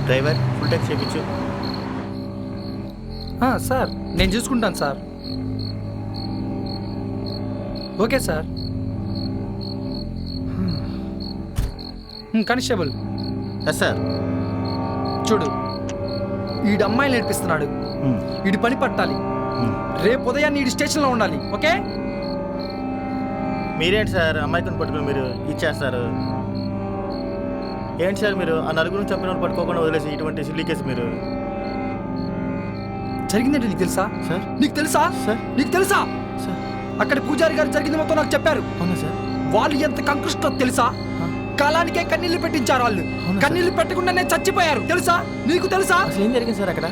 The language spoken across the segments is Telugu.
డ్రైవర్ ఫుల్ ట్యాంక్ చేయించు. సార్ నేను చూసుకుంటాను sir. Okay sir. Constable. Yes sir. చూడు, ఈడు అమ్మాయిలు నేర్పిస్తున్నాడు, ఈడి పని పట్టాలి. రేపు ఉదయాన్నే ఈడి స్టేషన్లో ఉండాలి. ఓకే? మీరేంటి సార్ అమ్మాయిని పట్టుకుని మీరు ఇచ్చేస్తారు? ఏంటి సార్ మీరు ఆ నలుగురిని చంపిన వాళ్ళు పట్టుకోకుండా వదిలేసి ఇటువంటి సిల్లీ కేసు మీరు? జరిగిందంటే నీకు తెలుసా? సార్ నీకు తెలుసా? సార్ నీకు తెలుసా? సార్ అక్కడ పూజారి గారు జరిగింది మొత్తం నాకు చెప్పారు. అవునా సార్? వాళ్ళు ఎంత కంకృష్టో తెలుసా? కాలానికే కన్నీళ్లు పెట్టించారు వాళ్ళు. కన్నీళ్లు పెట్టకుండానే చచ్చిపోయారు తెలుసా? నీకు తెలుసా? అసలు ఏం జరిగింది సార్ అక్కడ?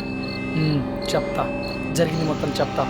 చెప్తా, జరిగింది మొత్తం చెప్తా.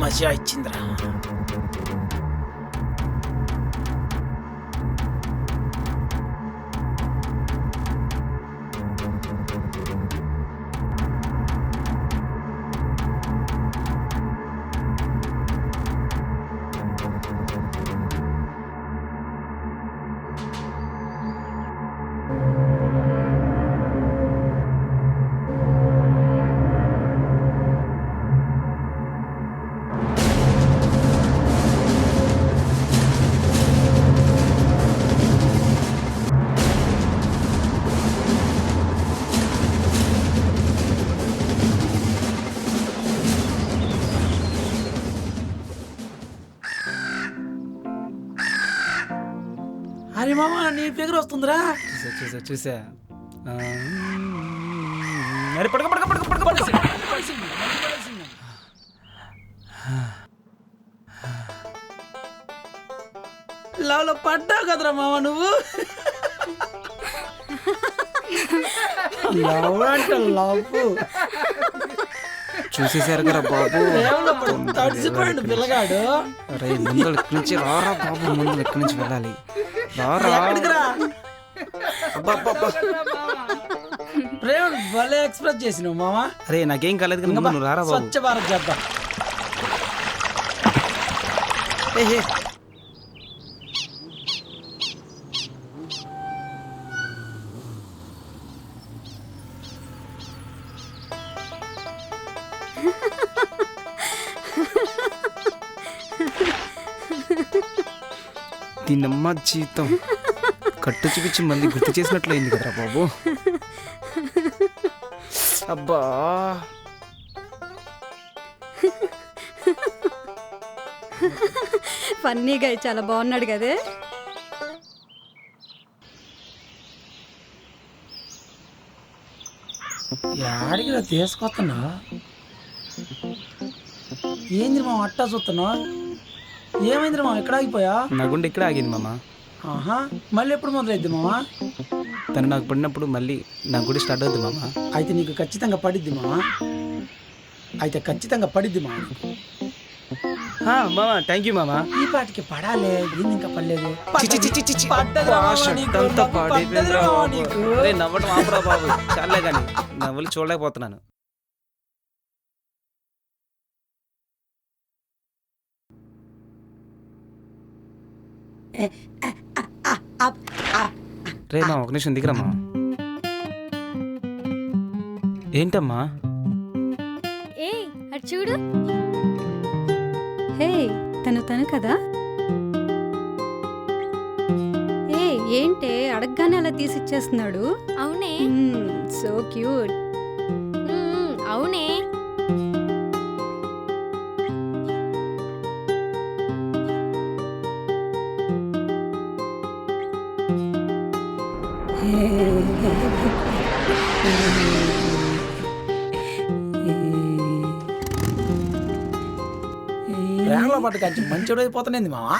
మజా ఇచ్చిందిరా. అరే మామ నీ ఫిగర్ వస్తుందిరా. చూసా చూసా. అరే పడక పడక పడక పడక పడక. లవ్లో పడ్డావు కదరా మామ నువ్వు. లవ్ అంటే లవ్ చూసేసారు కదా బాబు, తడిసిపోయాడు పిల్లగాడు. అరే ముందు ఇక్కడి నుంచి రారా బాబు, ముందు ఇక్కడి నుంచి వెళ్ళాలి. రారా ప్రేమ భలే ఎక్స్ప్రెస్ చేసినావు మామ. అరే నాకేం కాలేదు కానీ నువ్వు రారా బాబు. స్వచ్ఛ భారత్ చేద్దాం. దీనమ్మ జీవితం కట్టు చూపించి మళ్ళీ గుర్తు చేసినట్లయింది కదరా బాబు. అబ్బా ఫన్నీగా చాలా బాగున్నాడు కదే. యాడికి తీసుకొస్తున్నా? ఏంది మా అట్టా చూస్తున్నావు? ఏమైంది మా ఎక్కడ ఆగిపోయా? నా గుండె ఇక్కడ ఆగింది మామ. ఆహా, మళ్ళీ ఎప్పుడు మొదలైద్ది మామ? తను నాకు పడినప్పుడు మళ్ళీ నా గుడి స్టార్ట్ అవుద్ది మామ. అయితే నీకు ఖచ్చితంగా పడిద్ది మామ. అయితే ఖచ్చితంగా పడిద్ది మామ. మామ థ్యాంక్ యూ మామ. ఈ పాటికి పడాలే, ఇది ఇంకా పడలేదు. నవ్వటం ఆపరా బాబు, చాలే కానీ నవ్వులు చూడలేకపోతున్నాను. రే మా ఒక నిమిషం దిగరమ్మా. ఏంటమ్మా? ఏ అటు చూడు. హే తను కదా. ఏ ఏంటే అడగగానే అలా తీసిచ్చేస్తున్నాడు. అవునే సో క్యూట్. అవునే ప్రేమలో పట్టు కంచి మంచోడు అయిపోతానేంది మావా.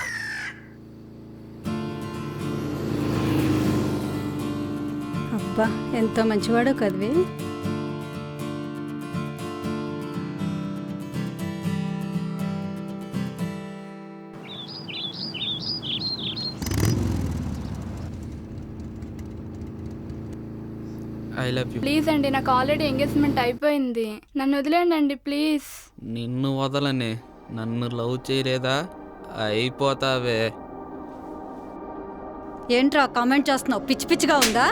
అబ్బా ఎంతో మంచివాడో కదవే. I love you. ప్లీజ్ అండి, నాకు ఆల్రెడీ ఎంగేజ్మెంట్ అయిపోయింది. నన్ను వదిలేండి అండి ప్లీజ్. నిన్ను వదలనే. నన్ను లవ్ చేయలేదా అయిపోతావే. ఏంట్రా కామెంట్ చేస్తున్నావు? పిచ్చి పిచ్చిగా ఉందా?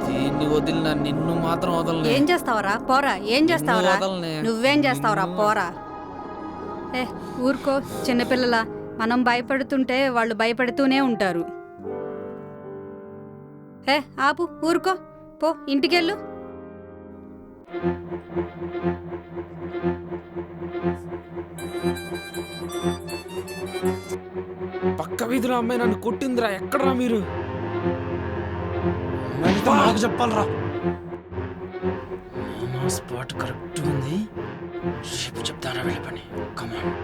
దీన్ని వదిలిన నిన్ను మాత్రం వదలనే. ఏం చేస్తావరా పోరా. ఏం చేస్తావరా? వదలనే. నువ్వేం చేస్తావరా పోరా. ఏ ఊరుకో చిన్నపిల్లల. మనం భయపడుతుంటే వాళ్ళు భయపడుతూనే ఉంటారు. ఏ ఆపు ఊరుకో. పో ఇంటికెళ్ళు. పక్క వీధిలో అమ్మాయి నన్ను కొట్టిందిరా. ఎక్కడరా మీరు? నాకు చెప్పాలరా. స్పాట్ కరెక్ట్ ఉంది. రేపు చెప్తారా వెళ్ళి పని. కమాన్.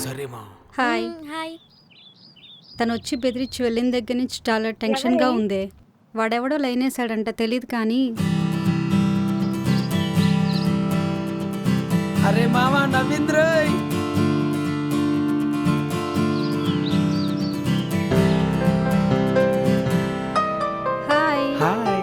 సరేమా. హాయ్. హాయ్. తను వచ్చి బెదిరించి వెళ్ళిన దగ్గర నుంచి చాలా టెన్షన్గా ఉంది. వాడెవడో లైన్ వేసాడంట తెలీదు కానీ. అరే మావా Navindra. Hi. Hi.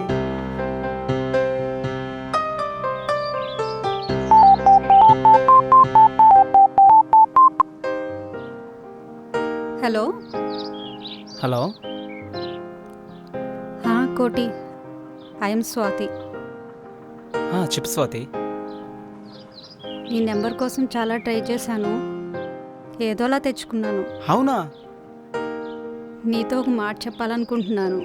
Hello. Hello. కోటి. ఐఎమ్ స్వాతి. చెప్పు స్వాతి. నీ నెంబర్ కోసం చాలా ట్రై చేశాను. ఏదోలా తెచ్చుకున్నాను. అవునా? నీతో ఒక మాట చెప్పాలనుకుంటున్నాను.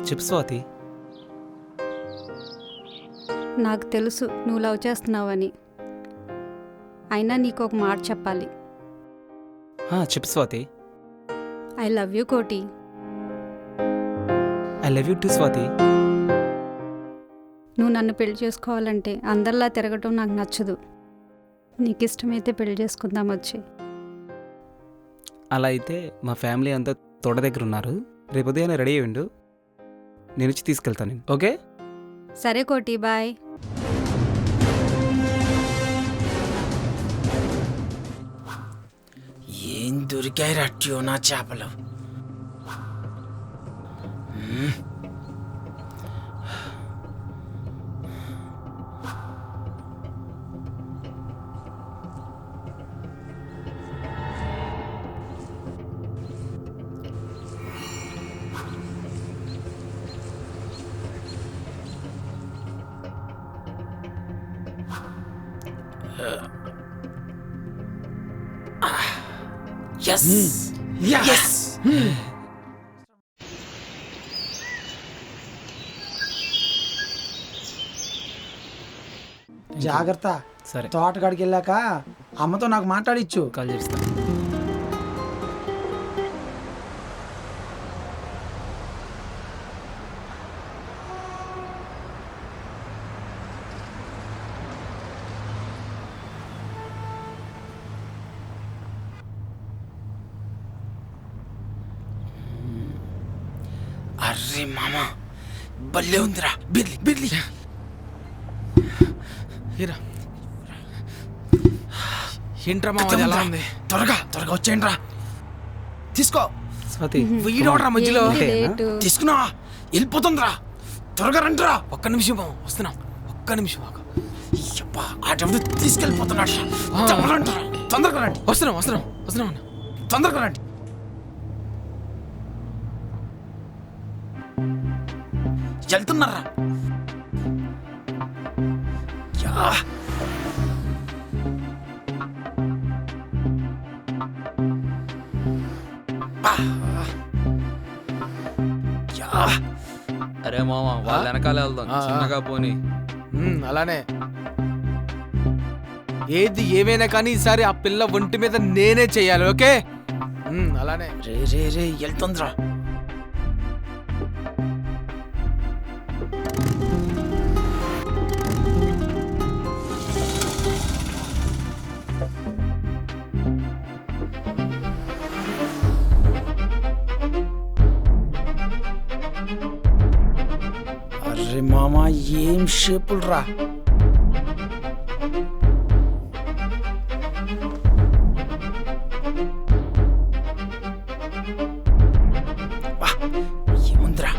చెప్పు స్వాతి. నాకు తెలుసు నువ్వు లవ్ చేస్తున్నావని. అయినా నీకు ఒక మాట చెప్పాలి. చెప్పు స్వాతి. ఐ లవ్ యూ కోటి. I love you to Swathi. నువ్వు నన్ను పెళ్లి చేసుకోవాలంటే అందరిలా తిరగటం నాకు నచ్చదు. నీకు ఇష్టమైతే పెళ్లి చేసుకుందాం వచ్చి. అలా అయితే మా ఫ్యామిలీ అంతా తోట దగ్గర ఉన్నారు. రేపు ఉదయాన్నే రెడీ అయ్యిండు. నేను వచ్చి తీసుకెళ్తాను. ఓకే? సరే కోటి బాయ్. ఏం దొరికాయి ట్యూనా చేపలు. Yes! Yes! జాగ్రత్త. సరే. తోటకాడికి వెళ్ళాక అమ్మతో నాకు మాట్లాడిచ్చు. కాల్ చేస్తాను. అర్రే మామా భలే ఉందిరా. బిర్లి బిర్లి. ఏంట్రా మామ ఎలా ఉంది? త్వరగా త్వరగా వచ్చేయండి రా. తీసుకో. స్వాతి వీడవడరా మధ్యలో. ఏంటి లేటు? తీసుకున్నా వెళ్ళిపోతుందిరా. త్వరగా రండిరా. ఒక్క నిమిషం మామ వస్తున్నాం. ఒక్క నిమిషం. ఆటెవడు తీసుకెళ్ళిపోతున్నాడు. తొందరగా రండి. వస్తున్నాం అన్న. తొందరగా రండి. వెళ్తున్నారా? అరే మామ వాళ్ళ వెనకాల వెళ్దాం, చిన్నగా పోనీ. అలానే ఏది ఏమైనా కానీ ఈసారి ఆ పిల్ల ఒంటి మీద నేనే చెయ్యాలి. ఓకే అలానే. రే వెళ్తుందిరా. అరే మామా ఏం షేపులు రా. ఏముందిరా?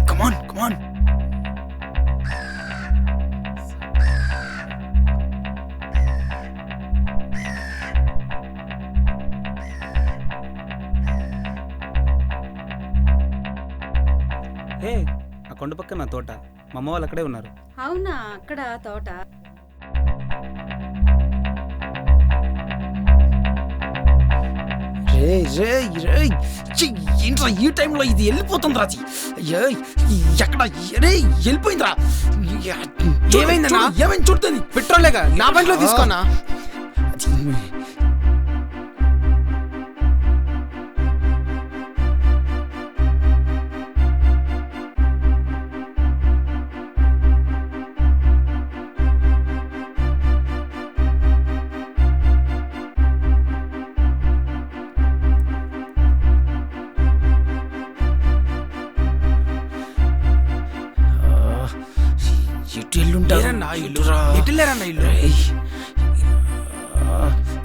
Come on. ఏ ఆ కొండ పక్కన నా తోట, మా అమ్మ వాళ్ళు అక్కడే ఉన్నారు. అవునా, అక్కడ తోట. రే ఏంట్రా ఈ టైంలో ఇది వెళ్ళిపోతుంది రాజీ. ఎక్కడ రే వెళ్ళిపోయిందిరా. ఏమైందన్నా? ఏమైంది చూడుతుంది. పెట్రోలేగా నా బండిలో తీసుకోనా?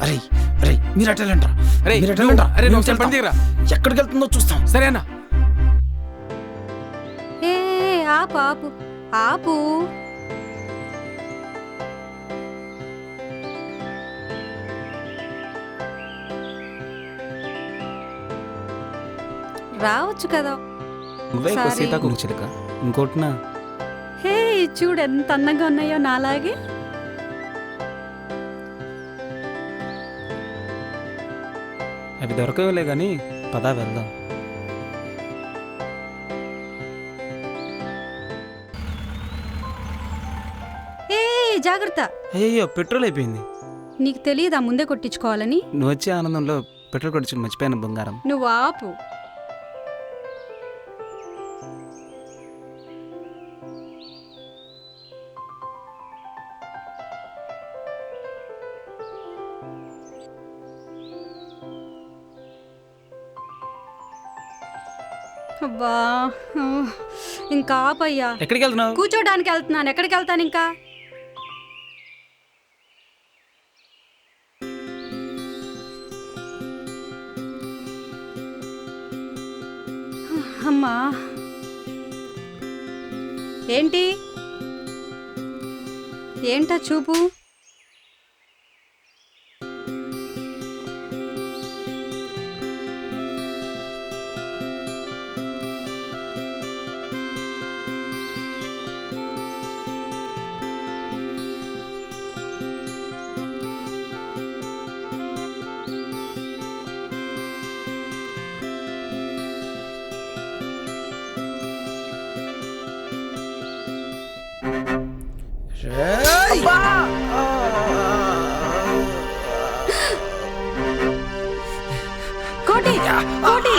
అరే మీరు అటెళ్ళండి. ఎక్కడికి వెళ్తుందో చూస్తాం. సరేనా? ఏ ఆపు. రావచ్చు కదా. నువ్వే ఒకసారి. సీతాకోక చిలుక, ఇంకోటినా? హే చూడు ఎంత అందంగా ఉన్నాయో నాలాగే. అవి దొరకవులే కానీ పదా వెళ్దాం. ఏ జాగ్రత్త. అయ్యో పెట్రోల్ అయిపోయింది. నీకు తెలియదా ముందే కొట్టించుకోవాలని? నువ్వు వచ్చే ఆనందంలో పెట్రోల్ కొట్టించుకుని మర్చిపోయాను బంగారం. నువ్వు ఆపు. అబ్బా ఇంకా ఆపయ్యా. ఎక్కడికి వెళ్తున్నావు? కూర్చోడానికి వెళ్తున్నాను. ఎక్కడికి వెళ్తాను ఇంకా? అమ్మా ఏంటా చూపు? కోటి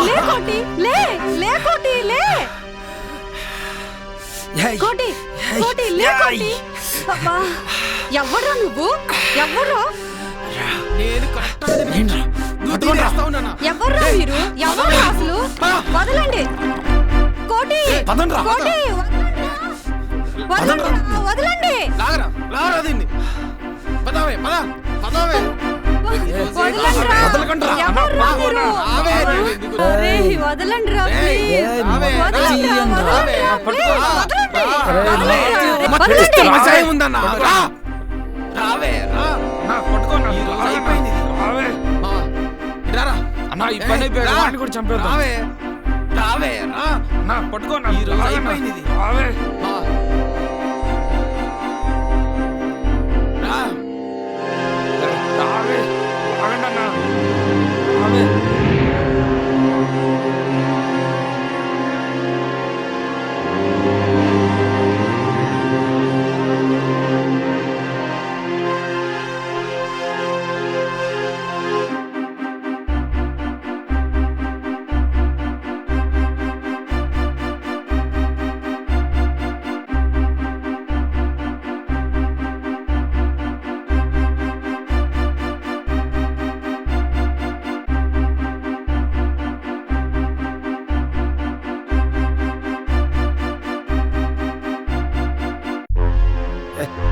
లే, కోటి లే, లే కోటి లే, కోటి లే కోటి. అబ్బా ఎవరు నువ్వు? ఎవరు? నేను కరెక్ట్ ఎవర్రా మీరు? ఎవర్రా అసలు? వదలండి కోటి, కోటి, వదలండి, వదలండి, వదలండిరా. ఎవర్రా మీరు? ఒరేయ్, వదలండిరా, ప్లీజ్. వదలండిరా, వదలండిరా, ప్లీజ్, వదలండి.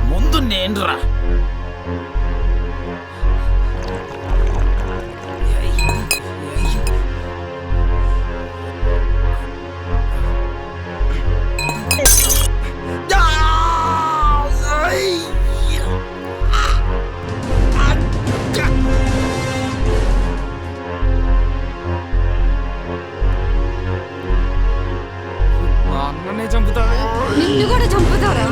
ముందు నేనురా. అన్ననే చంపుతావే. నిన్ను కూడా చంపుతారా?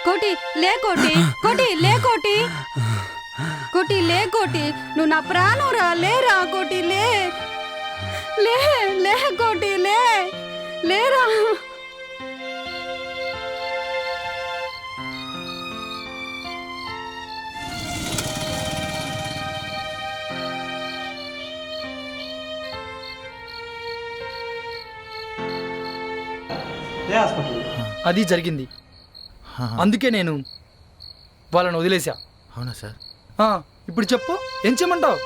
కోటి లే, కోటి, కోటి లే, కోటి, కోటి లే, కోటి, నువ్వు నా ప్రాణురా, లేరా కోటి, లే, లే, లే కోటి, లే, లేరా. అది జరిగింది. అందుకే నేను వాళ్ళని వదిలేసా. అవునా సార్? ఇప్పుడు చెప్పు, ఏం చేయమంటావు?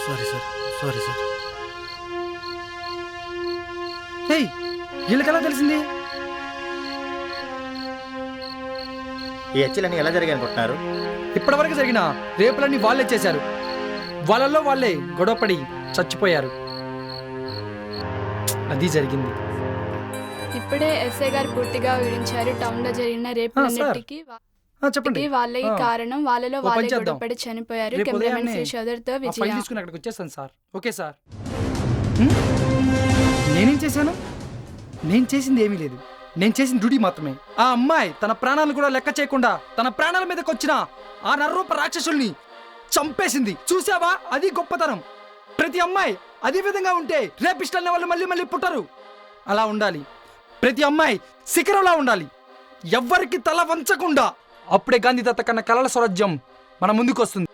Sorry sir, sorry sir. Hey, వీళ్ళకెలా తెలిసింది? ఈ హత్యలన్నీ ఎలా జరిగాయి అనుకుంటున్నారు? ఇప్పటివరకు జరిగిన రేపులన్నీ వాళ్ళే చేశారు. వాళ్ళల్లో వాళ్ళే గొడవపడి చచ్చిపోయారు. అది జరిగింది. ఇప్పుడే ఎస్ఐ గారు పూర్తిగా వివరించారు. టౌన్ లో జరిగిన రేపులన్నిటికీ చెప్పండి. వాళ్ళే కారణం. వాళ్ళలో ఓ పని వాళ్ళే చేద్దాం. గొడవపడి చనిపోయారు. రేపు కెమెరామెన్ ఉదయాన్నే శేషోదర్తో ఆ ఫైల్ విజయ. తీసుకుని అక్కడికి వచ్చేస్తాను సార్. Okay sir. నేనేం చేశాను? నేను చేసింది ఏమీ లేదు. నేను చేసిన డ్యూటీ మాత్రమే. ఆ అమ్మాయి తన ప్రాణాలు కూడా లెక్క చేయకుండా తన ప్రాణాల మీదకి వచ్చిన ఆ నర్రూప రాక్షసుల్ని చంపేసింది. చూసావా? అది గొప్పతనం. ప్రతి అమ్మాయి అదే విధంగా ఉంటే రేపిస్టల్ని వాళ్ళు మళ్ళీ మళ్ళీ పుట్టరు. అలా ఉండాలి. ప్రతి అమ్మాయి శిఖరంలా ఉండాలి, ఎవ్వరికి తల వంచకుండా. అప్పుడే గాంధీ తాత కన్నా కలల స్వరాజ్యం మన ముందుకు వస్తుంది.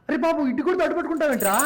అరే బాబు, ఇటు కూడా అడ్డు పట్టుకుంటావేంట్రా?